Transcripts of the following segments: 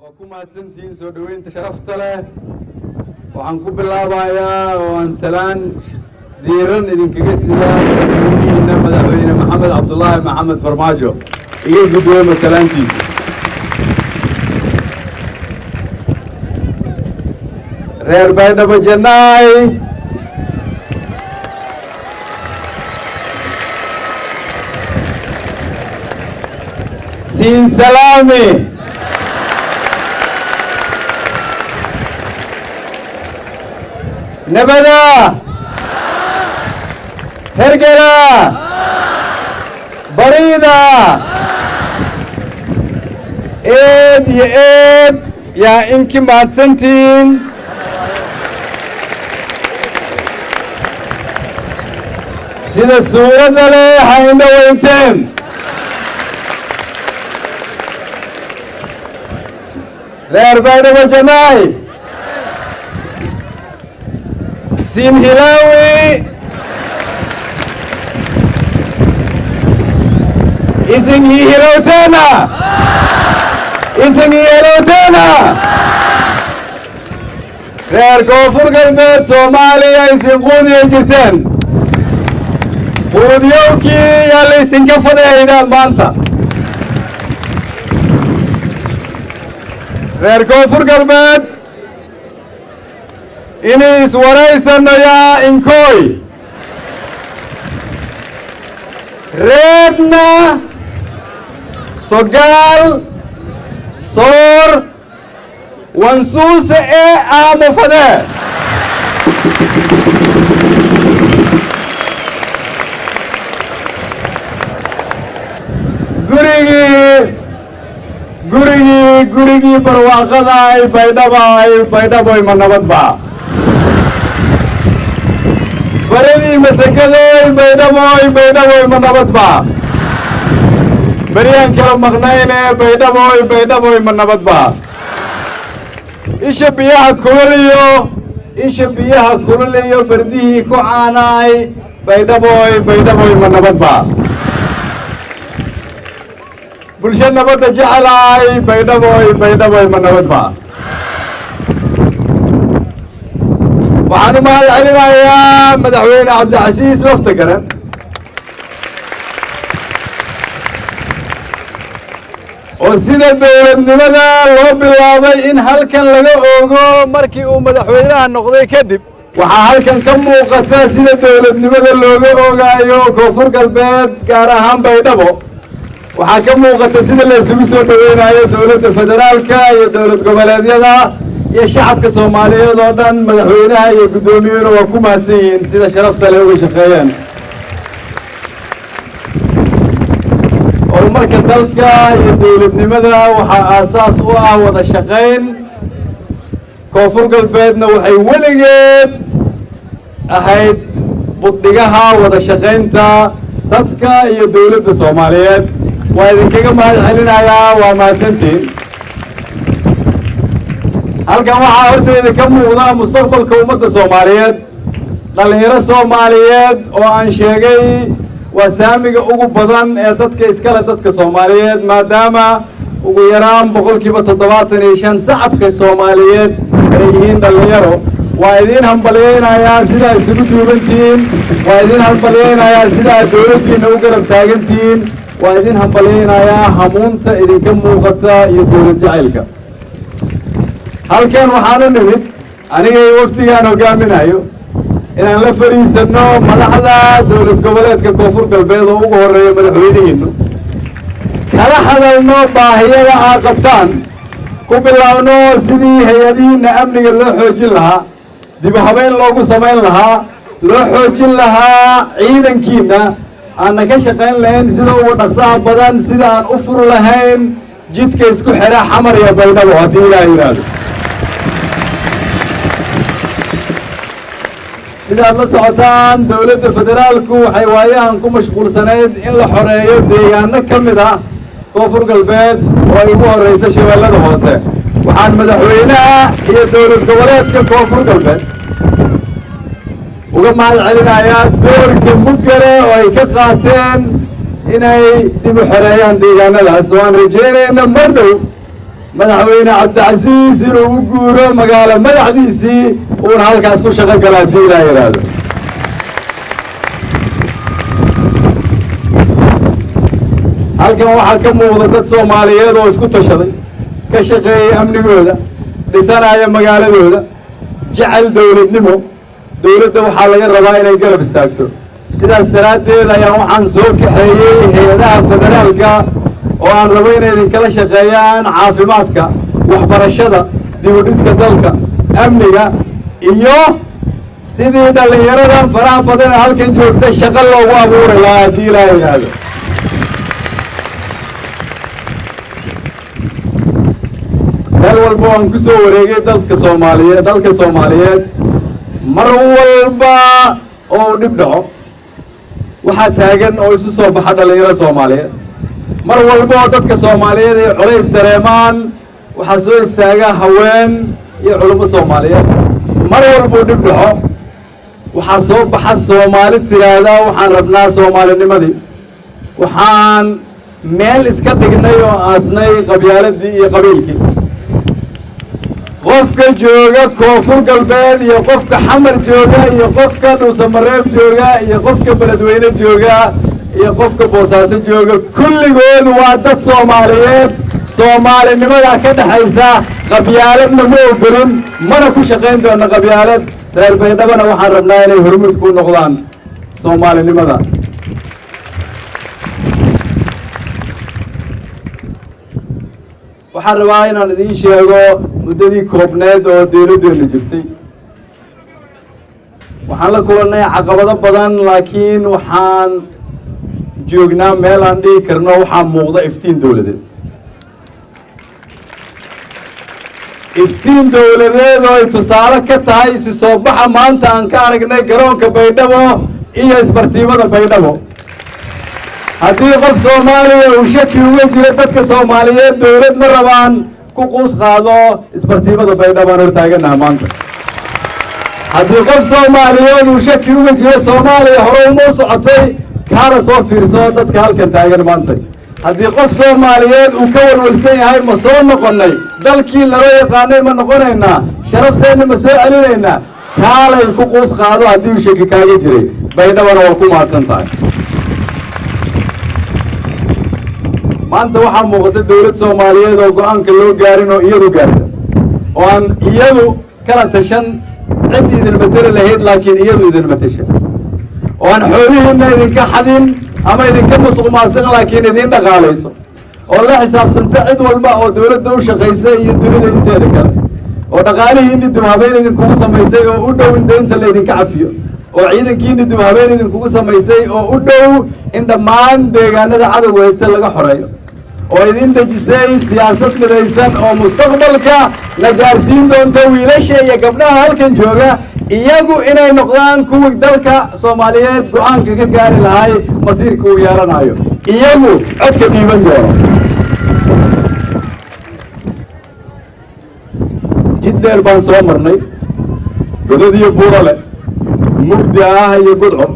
وكما تنتين سودوين تشرفت له وعن كوب الله وعن سلام ديرن إذن كجسلا مدحوين محمد عبد الله محمد فرماجو يجي بدون سلام تيس رير بيدا بجناي سين سلامي نبدا هرقلا بريدة ايد يا ايد يا انكي ما سنتين سيدة الصورة لي حين وينتين غير بيدا وجماعي سين هلاوي إذن هلوتنا إذن هلوتنا غير كوفر قلبت صوماليا إذن قودي جرتين قوديوكي يالي سنكفر إذا المانتا غير كوفر قلبت إني سوريسن يا إنكوي ريدنا سوغال صور وانسوس آمو فده gurigi barwaaqadaay baydhaboy ma nabad baa baradii masakadoy baydhaboy ma nabad baa baryaan kala maqnayne baydhaboy ma nabad baa isha biyaha kululayo bardihii ku caanaay baydhaboy ma nabad baa bulsho nabadda jecelaay baydhaboy ma nabad baa waxaan u mahad celinayaa madaxweyne cabdicasiis laftigaran oo sida dowladnimada loo bilaabay in halkan laga oogo markii uu madaxweynaha noqday kadib waxaa halkan ka muuqata sida dowladnimada looga oogaayo koonfur galbeed gaar ahaan baydhabo waxaa ka muuqata sida la isugu soo dhaweynayo dowladda federaalka iyo dowlad goboleedyada iyo shacabka soomaaliyeed oo dhan madaxweynaha iyo guddoomiyuhuna waa ku mahadsan yihiin sida sharafta leh uga shaqeeyeen horumarka dalka iyo dowladnimada waxaa aasaas u ah wada shaqayn koonfur galbeedna waxay weligeed ahayd buddhigaha wada shaqaynta dadka iyo dowladda soomaaliyeed waa idinkaga mahad celinayaa waa mahadsantiin halkan waxaa horteyda ka muuqda mustaqbalka ummadda soomaaliyeed dhallinyaro soomaaliyeed oo aan sheegay waa saamiga ugu badan ee dadka iskale dadka soomaaliyeed maadaama ugu yaraan 75% shacabka soomaaliyeed ay yihiin dhallinyaro waa idin hambalyaynayaa sidaa isugu duubantihiin waa idin hambalyaynayaa sidaa dowladdiina u garab taagantihiin waa idin hambalyaynayaa hamuunta idinka muuqata iyo dowlad jacaylka halkan waxaanu nimid aniga iyo waftigaan hogaaminayo inaan la fariisano madaxda dowlad goboleedka koonfur galbeed oo ugu horeeya madaxweynihiinu kala hadalno baahiyada aad qabtaan ku bilaabno sidii hay-adihiina amniga loo xoojin lahaa dib u habeyn loogu samayn lahaa loo xoojin lahaa ciidankiina aanna ka shaqayn lahayn sida ugu dhaqsaha badan sida aan u fur lahayn jidka isku xidha xamar iyo baydhabo haddii ilaah yidhaahdo sidaad la socotaan dowladda federaalku waxay waayahan ku mashquulsanayd in la xoreeyo deegaano ka mid ah koonfur galbeed oo ay ugu horreysa shabeellada hoose waxaan madaxweynaha iyo dowlad goboleedka koonfur galbeed uga mahad celinayaa doorka mugale oo ay ka qaateen inay dib u xoreeyaan deegaanadaas oo aan rajeynayna mar dhow madaxweyne cabdicasiis inuu u guuro magaalo madaxdiisii uuna halkaas ku shaqo gala haddii ilaa yidhaahdo. halkan waxaa ka muuqda dad soomaaliyeed oo isku tashaday, ka shaqeeyay amnigooda, dhisanaya magaaladooda, jecel dowladnimo. dowladda waxaa laga rabaa inay garab istaagto. sidaas daraaddeed ayaa waxaan soo kaxeeyey hay-adaha federaalka oo aan rabo inay idinkala shaqeeyaan caafimaadka, waxbarashada, dib u dhiska dalka, amniga, iyo sidii dhallinyaradan faraha badan ee halkan joogta shaqo loogu abuuri lahaa haddii ilaa yidhaahdo. meel walba waan ku soo wareegay dalka Soomaaliyeed mar walba oo dhib dhaco waxaa taagan oo isu soo baxa dhalinyaro Soomaaliyeed. mar walba oo dadka Soomaaliyeed ay culays dareemaan waxaa soo istaaga haween iyo culummo Soomaaliyeed. mar walba oo dhib dhaco waxaa soo baxa Soomaali tiraahda waxaan rabnaa Soomaalinimadii. waxaan meel iska dhignay oo aasnay qabyaaladii iyo qabiilkii. qofka jooga koonfur galbeed iyo qofka xamar jooga iyo qofka dhuusamareeb jooga iyo qofka beledweyne jooga iyo qofka boosaaso jooga kulligood waa dad Soomaaliyeed. Soomaalinimada ka dhaxaysa qabyaaladna ma ogolin, mana ku shaqayn doona qabyaalad. reer Baydhabana waxaan rabnaa inay hormuud ku noqdaan Soomaalinimada. waxaan rabaa inaan idiin sheego muddadii koobneed oo dawladdeenu jirtay waxaan la kulannay caqabado badan, laakiin waxaan joognaa meel aan dhihi karno waxaa muuqda iftiin dawladeed. iftiin dawladeed oo ay tusaale ka tahay isi soo baxa maanta aan ka aragnay garoonka Baydhabo iyo isbartiimada Baydhabo. haddii qof Soomaaliya uu shaki uga jiro dadka Soomaaliyeed dawlad ma rabaan ku quus qaado isbartiimada Baydhabo aan hortaaganaha maanta. haddii qof Soomaaliyeed uu shaki uga jiro Soomaaliya hore uma socotay kaana soo fiirso dadka halkan taagan maanta. haddii qof Soomaaliyeed uu ka walwalsan yahay ma soo noqonnay, dalkii lala yaqaanay ma noqonaynaa, sharafteenna ma soo celinaynaa, kaalay ku quus qaado haddii uu shaki kaaga jiray. Baydhabona waa ku mahadsan tahay. maanta waxaa muuqata dawlad Soomaaliyeed oo go-aanka loo gaarin oo iyadu gaarta, oo aan iyadu kala tashan cid idin matali lahayd, laakiin iyadu idin matasha, oo aan xoolihiinna idinka xadin ama idinka musuqmaasuq, laakiin idin dhaqaalayso, oo la xisaabtanta cid walba oo dawladda u shaqaysa iyo dunida inteeda kale, oo dhaqaalihiinni dib habeen idinkugu samaysay oo u dhow in deynta laydinka cafiyo, oo ciidankiinni dib habeen idinkugu samaysay oo u dhow in dhammaan deegaanada cadowga haysta laga xoreeyo, oo idin dejisay siyaasad midaysan oo mustaqbalka la gaarsiin doonto wiilasha iyo gabdhaha halkan jooga iyagu inay noqdaan kuwii dalka Soomaaliyeed go-aanka ka gaari lahay masiirka uu yeelanayo, iyagu codka dhiiban doono. jid dheer baan soo marnay, godad iyo buurale, mugdi ah iyo gudcur.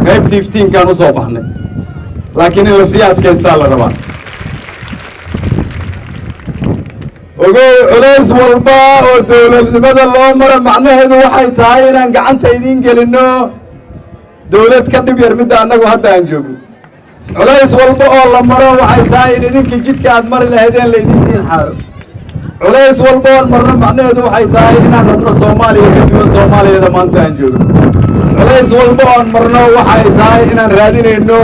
qaybtii iftiinkaan u soo baxnay, laakiin in la sii adkaystaa la rabaa. ogow culays walba oo dawladnimada loo maro macnaheedu waxay tahay inaan gacanta idiin gelinno dawlad ka dhib yar midda annagu hadda aan joogno. culays walba oo la maro waxay tahay in idinkii jidka aad mari lahaydeen la idiin siin xaaro. culays walba oon marno macnaheedu waxay tahay inaan rabno Soomaaliya ka duwan Soomaaliyada maanta aan joogno. culays walba oon marno waxay tahay inaan raadinayno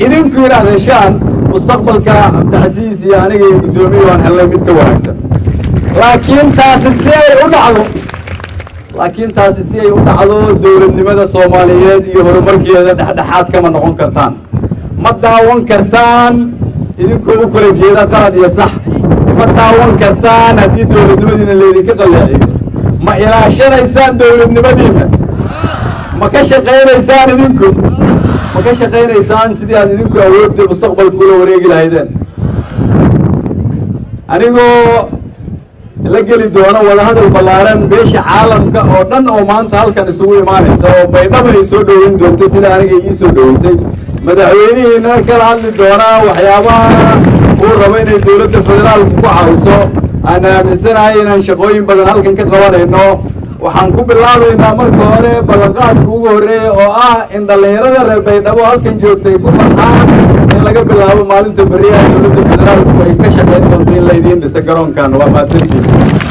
idinku inaad heshaan mustaqbalka Cabdicasiis iyo aniga iyo guddoomiye waan helnay mid ka wanaagsan. laakiin taasi si ay u dhacdo dawladnimada Soomaaliyeed iyo horumarkeeda dhexdhexaad kama noqon kartaan. ma daawan kartaan idinkoo u kala jeeda qalad iyo sax. ma daawan kartaan haddii dawladnimadiina laydinka qalleeciyo. ma ilaashanaysaan dawladnimadiina. ma ka shaqaynaysaan idinku. ma ka shaqaynaysaan sidii aad idinku awoodda mustaqbalka ula wareegi lahaydeen. anigoo la geli doono wadahadal ballaaran beesha caalamka oo dhan oo maanta halkan isugu imaanaysa oo Baydhabo ay soo dhoweyn doonto sida aniga ii soo dhoweysay. madaxweynihiina kala hadli doonaa waxyaabaha uu rabo inay dowladda federaalku ku caawiso aan aaminsanahay inaan shaqooyin badan halkan ka qabanayno waxaan ku bilaabaynaa marka hore ballanqaadka ugu horreeya oo ah in dhallinyarada reer baydhabo halkan joogtay ku farxaan in laga bilaabo maalinta beriyaha dowladda federaalku ay ka shaqayn doonto in laydiin dhisa garoonkan waa mahadsantihiin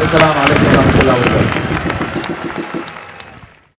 assalaamu calaykum waraxmatullahi wabarakatu